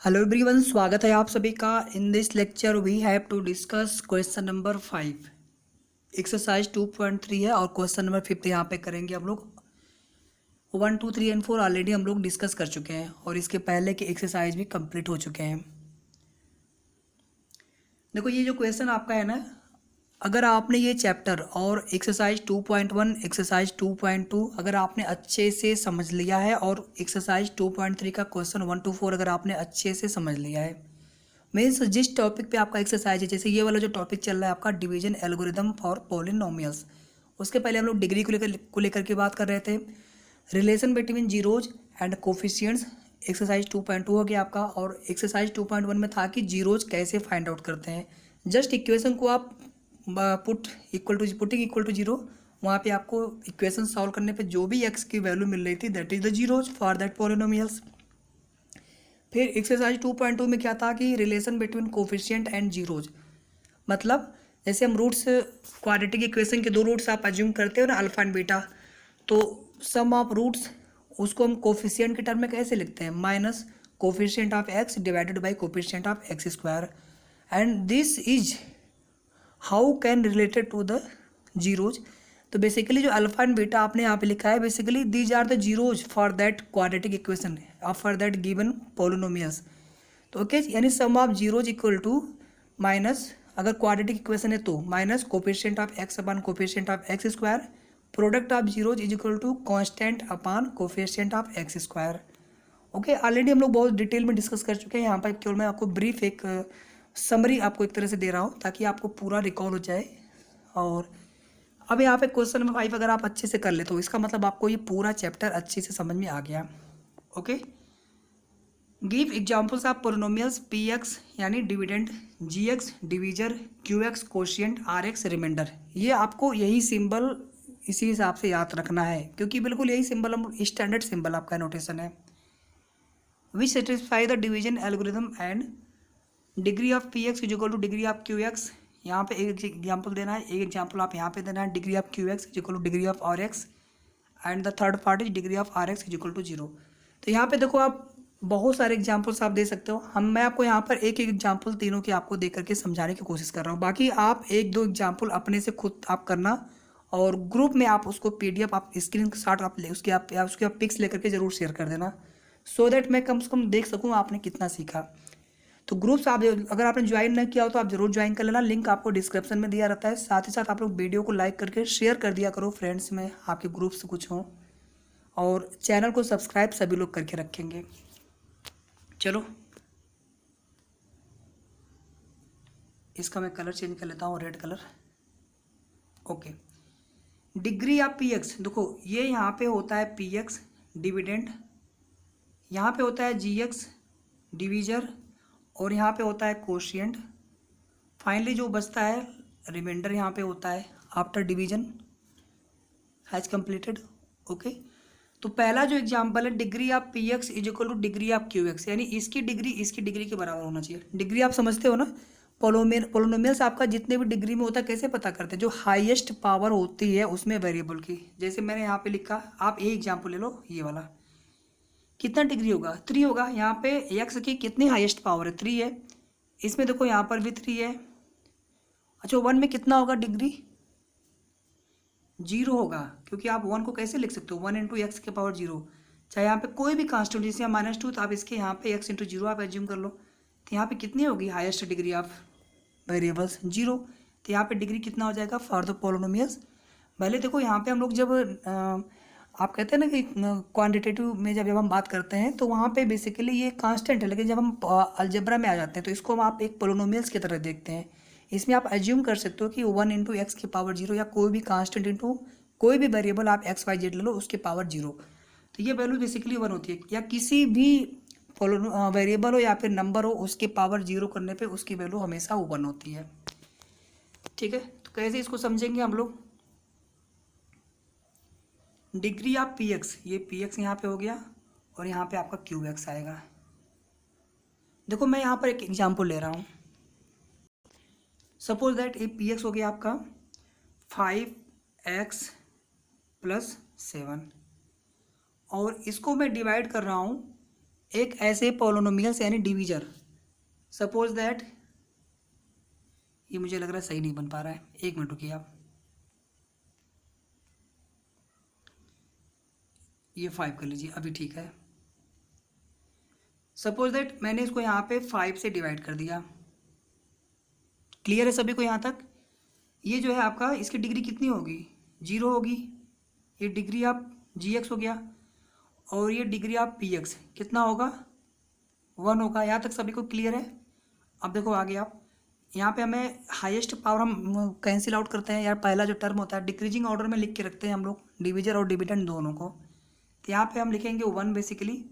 Hello everyone, स्वागत है आप सभी का। In this lecture we have to discuss question number 5। Exercise 2.3 है और क्वेश्चन नंबर 5 यहाँ पे करेंगे हम लोग। 1 2 3 एंड 4 ऑलरेडी हम लोग डिस्कस कर चुके हैं और इसके पहले के एक्सरसाइज भी कंप्लीट हो चुके हैं। देखो ये जो क्वेश्चन आपका है ना, अगर आपने ये चैप्टर और एक्सरसाइज 2.1 एक्सरसाइज 2.2 अगर आपने अच्छे से समझ लिया है और एक्सरसाइज 2.3 का क्वेश्चन 1 to 4 अगर आपने अच्छे से समझ लिया है, मीन्स जिस टॉपिक पे आपका एक्सरसाइज है, जैसे ये वाला जो टॉपिक चल रहा है आपका डिवीजन एल्गोरिदम फॉर पॉलिनोमियल्स, उसके पहले हम लोग डिग्री को लेकर के बात कर रहे थे। Relation between zeros and coefficients exercise 2.2 हो गया आपका। और एक्सरसाइज 2.1 में था कि जीरोज कैसे फाइंड आउट करते हैं। जस्ट इक्वेशन को आप पुटिंग इक्वल टू जीरो, वहाँ पे आपको इक्वेशन सॉल्व करने पे जो भी एक्स की वैल्यू मिल रही थी that is the zeros for that polynomials. फिर एक्सरसाइज 2.2 में क्या था कि relation between coefficient and zeros, मतलब जैसे हम रूट्स क्वाड्रेटिक इक्वेशन के दो रूट्स आप अज्यूम करते हो ना, अल्फा एंड बीटा, तो सम ऑफ रूट्स उसको हम कोफिशिएंट के टर्म में कैसे लिखते हैं, minus coefficient of X divided by coefficient of x square, and this is how can related to the zeros. तो बेसिकली जो अल्फा एंड बीटा आपने यहाँ पे लिखा है, basically these are the zeros for that quadratic equation for that given polynomials. तो okay, यानी sum of zeros equal to minus, अगर क्वाड्रेटिक इक्वेशन है तो minus coefficient of X upon coefficient of x square, product of zeros is equal to constant upon coefficient of x square. Okay, already हम लोग बहुत detail में discuss कर चुके हैं। यहाँ पर केवल मैं आपको ब्रीफ एक समरी आपको एक तरह से दे रहा हूँ ताकि आपको पूरा रिकॉल हो जाए। और अब यहाँ पे क्वेश्चन नंबर 5 अगर आप अच्छे से कर ले तो इसका मतलब आपको ये पूरा चैप्टर अच्छे से समझ में आ गया। Okay, give examples of polynomials P X यानी dividend, G X divisor, Q X quotient, R X remainder. ये आपको यही सिंबल इसी हिसाब से याद रखना है क्योंकि बिल्कुल यही सिंबल हम स्टैंडर्ड सिंबल आपका नोटेशन है। विच satisfy the division algorithm and degree of P x is equal to degree of q x. यहाँ पे एक एग्जाम्पल देना है, एक एग्जाम्पल आप यहाँ पे देना है, degree of q x is equal to degree of r x and the third part is degree of r x is equal to zero. तो यहाँ पे देखो आप बहुत सारे एग्जाम्पल्स आप दे सकते हो। मैं आपको यहाँ पर एक एक एग्जाम्पल तीनों की आपको दे करके समझाने की कोशिश कर रहा हूँ। बाकी आप एक दो एग्जाम्पल अपने से खुद आप करना और ग्रुप में आप उसको पीडीएफ आप स्क्रीन शॉट आप ले उसकी आप पिक्स लेकर के जरूर शेयर कर देना, सो दैट मैं कम से कम देख सकूँ आपने कितना सीखा। तो ग्रुप्स आप अगर आपने ज्वाइन नहीं किया हो तो आप जरूर ज्वाइन कर लेना, लिंक आपको डिस्क्रिप्शन में दिया रहता है। साथ ही साथ आप लोग वीडियो को लाइक करके शेयर कर दिया करो फ्रेंड्स में, आपके ग्रुप्स कुछ हों, और चैनल को सब्सक्राइब सभी लोग करके रखेंगे। चलो इसका मैं कलर चेंज कर लेता हूँ, red colour. Okay, degree of P x, देखो ये यहाँ पे होता है पी एक्स डिविडेंड, यहाँ पे होता है जी एक्स डिवीजर, और यहाँ पे होता है कोशिएंट। फाइनली जो बचता है रिमाइंडर यहाँ पे होता है after division has completed. Okay, तो पहला जो एग्जांपल है degree of P x is equal to degree of q x, यानी इसकी डिग्री के बराबर होना चाहिए। डिग्री आप समझते हो ना, पोलिनोमियल्स आपका जितने भी डिग्री में होता है कैसे पता करते हैं, जो हाईएस्ट पावर होती है उसमें वेरिएबल की। जैसे मैंने यहाँ पे लिखा, आप ये एग्जाम्पल ले लो, ये वाला कितना डिग्री होगा, 3 होगा। यहाँ पे एक्स की कितनी हाईएस्ट पावर है, 3 है। इसमें देखो यहाँ पर भी 3 है। अच्छा, 1 में कितना होगा डिग्री, 0 होगा, क्योंकि आप 1 को कैसे लिख सकते हो, 1 इंटू एक्स के पावर 0। चाहे यहाँ पे कोई भी कांस्टेंट, जैसे यहाँ -2, तो आप इसके यहाँ पे x इंटू 0 आप एज्यूम कर लो, तो यहाँ पे कितनी होगी हाईएस्ट डिग्री ऑफ वेरिएबल्स, 0। तो यहाँ पे डिग्री कितना हो जाएगा फॉर द पॉलिनोमियल्स। पहले देखो यहाँ पे हम लोग जब आप कहते हैं ना कि क्वांटिटेटिव में जब हम बात करते हैं तो वहाँ पे बेसिकली ये कांस्टेंट है, लेकिन जब हम अलजेब्रा में आ जाते हैं तो इसको हम आप एक पोलिनोमियल्स की तरह देखते हैं। इसमें आप एज्यूम कर सकते हो कि 1 इंटू एक्स की पावर 0 या कोई भी कांस्टेंट इंटू कोई भी वेरिएबल आप एक्स वाई जेड ले लो उसके पावर 0, तो ये वैल्यू बेसिकली 1 होती है। या किसी भी वेरिएबल हो या फिर नंबर हो उसके पावर 0 करने पे उसकी वैल्यू हमेशा 1 होती है। ठीक है, तो कैसे इसको समझेंगे हम लोग। डिग्री ऑफ पी एक्स, ये पी एक्स यहाँ पे हो गया और यहाँ पे आपका क्यू एक्स आएगा। देखो मैं यहाँ पर एक एग्जाम्पल ले रहा हूँ, suppose that A P x हो गया आपका 5x + 7, और इसको मैं डिवाइड कर रहा हूँ एक ऐसे पॉलिनोमियल्स यानी डिवीजर, सपोज दैट, ये मुझे लग रहा है सही नहीं बन पा रहा है, एक मिनट रुकिए आप, ये 5 कर लीजिए, अभी ठीक है। सपोज दैट मैंने इसको यहाँ पे 5 से डिवाइड कर दिया। क्लियर है सभी को यहाँ तक? ये जो है आपका, इसकी डिग्री कितनी होगी? 0 होगी। ये डिग्री ऑफ gx हो गया, और ये डिग्री ऑफ px कितना होगा? 1 होगा। यहाँ तक सभी को क्लियर है? अब देखो आगे आप, यहाँ पे हमें हाईएस्ट पावर हम कैंसिल आउट करते हैं यार। पहला जो टर्म होता है डिक्रीजिंग ऑर्डर में लिख के रखते हैं हम लोग, डिविजर और डिविडेंड दोनों को। तो यहाँ पे हम लिखेंगे 1 बेसिकली,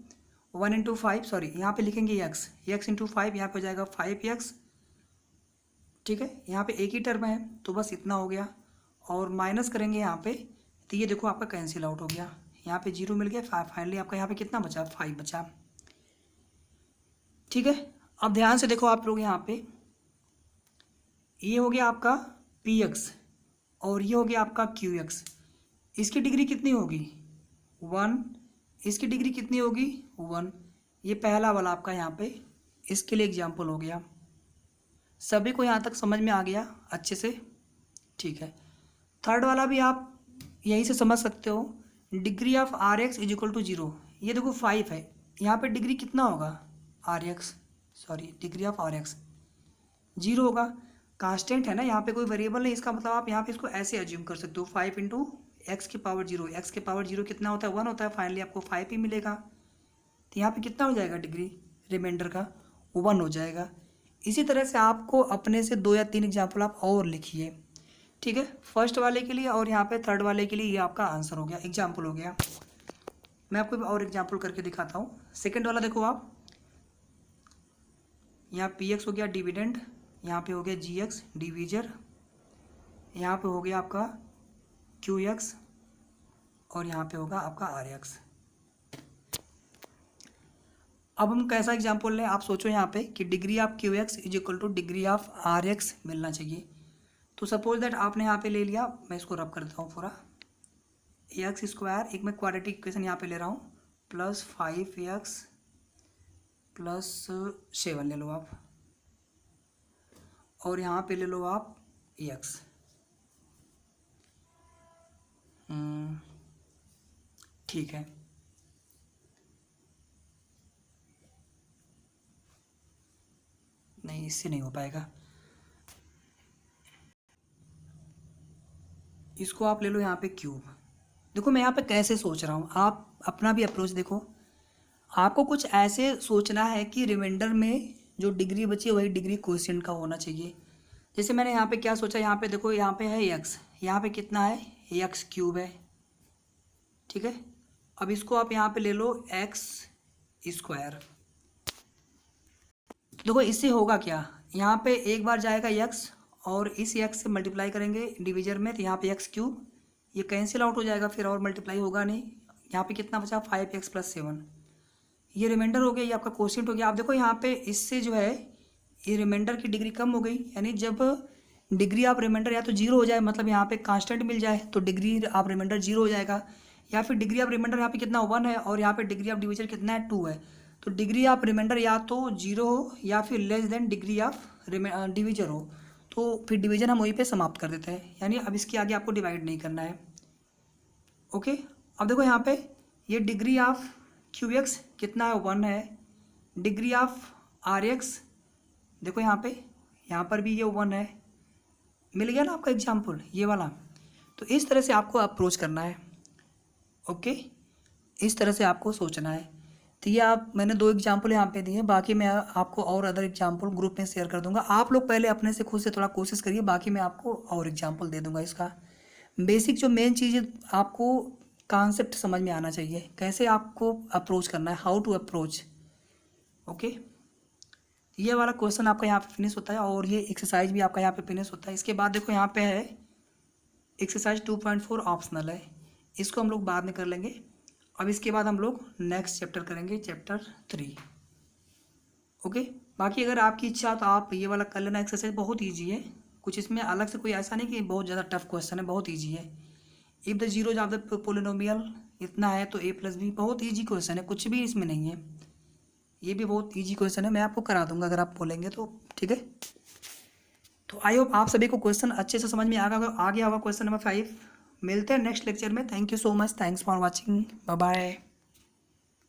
1 इंटू 5, सॉरी यहाँ पे लिखेंगे x इंटू 5, यहाँ पे हो जाएगा 5x। ठीक है, यहाँ पे एक ही टर्म है तो बस इतना हो गया, और माइनस करेंगे यहाँ पे, तो ये देखो आपका कैंसिल आउट हो गया, यहाँ पे 0 मिल गया। फाइनली आपका यहाँ पे कितना बचा? 5 बचा। ठीक है, अब ध्यान से देखो आप लोग, यहाँ पे ये हो गया आपका px और ये हो गया आपका qx। इसकी डिग्री कितनी होगी? 1। इसकी डिग्री कितनी होगी? 1। ये पहला वाला आपका यहाँ पे इसके लिए एग्जाम्पल हो गया। सभी को यहाँ तक समझ में आ गया अच्छे से? ठीक है, थर्ड वाला भी आप यहीं से समझ सकते हो। Degree of r x is equal to 0। ये देखो 5 है, यहाँ पे डिग्री कितना होगा? डिग्री ऑफ आर एक्स 0 होगा। कांस्टेंट है ना, यहाँ पे कोई वेरिएबल नहीं, इसका मतलब आप यहाँ पे इसको ऐसे एज्यूम कर सकते हो, 5 इंटू एक्स की पावर 0। एक्स की पावर 0 कितना होता है? 1 होता है। फाइनली आपको 5 ही मिलेगा। तो यहाँ पे कितना हो जाएगा डिग्री रिमाइंडर का? 1 हो जाएगा। इसी तरह से आपको अपने से 2 या 3 एग्जाम्पल आप और लिखिए। ठीक है, फर्स्ट वाले के लिए और यहाँ पे थर्ड वाले के लिए ये आपका आंसर हो गया, एग्जाम्पल हो गया। मैं आपको और एग्जाम्पल करके दिखाता हूँ। सेकेंड वाला देखो आप, यहाँ px हो गया डिविडेंड, यहाँ पे हो गया gx डिवीजर, यहाँ पे हो गया आपका qx, और यहाँ पे होगा आपका rx। अब हम कैसा एग्जाम्पल लें? आप सोचो यहाँ पे कि degree of qx is equal to degree of rx मिलना चाहिए। तो सपोज दैट आपने यहाँ पे ले लिया, मैं इसको रब करता हूँ पूरा, एक्स स्क्वायर, एक मैं क्वाड्रेटिक इक्वेशन यहाँ पे ले रहा हूँ, प्लस 5x प्लस 7 ले लो आप, और यहाँ पे ले लो आप x। ठीक है, नहीं इससे नहीं हो पाएगा, इसको आप ले लो यहाँ पे क्यूब। देखो मैं यहाँ पे कैसे सोच रहा हूँ, आप अपना भी अप्रोच देखो। आपको कुछ ऐसे सोचना है कि रिमाइंडर में जो डिग्री बची है वही डिग्री क्वोशिएंट का होना चाहिए। जैसे मैंने यहाँ पे क्या सोचा, यहाँ पे देखो, यहाँ पे है x, यहाँ पे कितना है? x क्यूब है। ठीक है, अब इसको आप यहाँ पे ले लो x स्क्वायर। देखो इससे होगा क्या, यहाँ पे एक बार जाएगा x और इस x से मल्टीप्लाई करेंगे डिवीजर में, तो यहाँ पे x क्यूब, ये कैंसिल आउट हो जाएगा फिर, और मल्टीप्लाई होगा नहीं। यहाँ पे कितना बचा? 5x plus 7। ये रिमाइंडर हो गया, ये आपका क्वोशिएंट हो गया। आप देखो यहाँ पे इससे जो है ये रिमाइंडर की डिग्री कम हो गई, यानी जब डिग्री ऑफ रिमाइंडर या तो 0 हो जाए, मतलब यहाँ पे कांस्टेंट मिल जाए, तो डिग्री ऑफ रिमाइंडर 0 हो जाएगा, या फिर डिग्री ऑफ रिमाइंडर यहाँ पे कितना 1 है और यहाँ पे डिग्री ऑफ डिवीजर कितना है? 2 है। तो डिग्री ऑफ रिमाइंडर या तो 0 हो या फिर less than degree of divisor हो, तो फिर डिवीजन हम वहीं पे समाप्त कर देते हैं, यानी अब इसके आगे आपको डिवाइड नहीं करना है। ओके, अब देखो यहाँ पे ये डिग्री ऑफ qx कितना है? 1 है। डिग्री ऑफ rx देखो यहाँ पर भी ये 1 है। मिल गया ना आपका एग्जाम्पल ये वाला? तो इस तरह से आपको अप्रोच करना है। ओके, इस तरह से आपको सोचना है। तो ये मैंने 2 एग्जाम्पल यहाँ पे दिए, बाकी मैं आपको और अदर एग्जाम्पल ग्रुप में शेयर कर दूंगा। आप लोग पहले अपने से खुद से थोड़ा कोशिश करिए, बाकी मैं आपको और एग्जाम्पल दे दूंगा। इसका बेसिक जो मेन चीज़ है, आपको कॉन्सेप्ट समझ में आना चाहिए, कैसे आपको अप्रोच करना है, हाउ टू अप्रोच। ओके, ये वाला क्वेश्चन आपका यहाँ पे फिनिश होता है, और ये एक्सरसाइज भी आपका यहाँ पे फिनिश होता है। इसके बाद देखो यहाँ पे है एक्सरसाइज 2.4 ऑप्शनल है, इसको हम लोग बाद में कर लेंगे। अब इसके बाद हम लोग नेक्स्ट चैप्टर करेंगे, चैप्टर 3। ओके, बाकी अगर आपकी इच्छा तो आप ये वाला कर लेना। एक्सरसाइज बहुत ईजी है, कुछ इसमें अलग से कोई ऐसा नहीं कि बहुत ज़्यादा टफ क्वेश्चन है, बहुत ईजी है। If the zeros of the polynomial इतना है तो a प्लस बी, बहुत ईजी क्वेश्चन है, कुछ भी इसमें नहीं है। ये भी बहुत इजी क्वेश्चन है, मैं आपको करा दूंगा अगर आप बोलेंगे तो, ठीक है। तो आई होप आप सभी को क्वेश्चन अच्छे से समझ में आ गया होगा क्वेश्चन नंबर 5। मिलते हैं नेक्स्ट लेक्चर में। Thank you so much, thanks for watching, bye bye.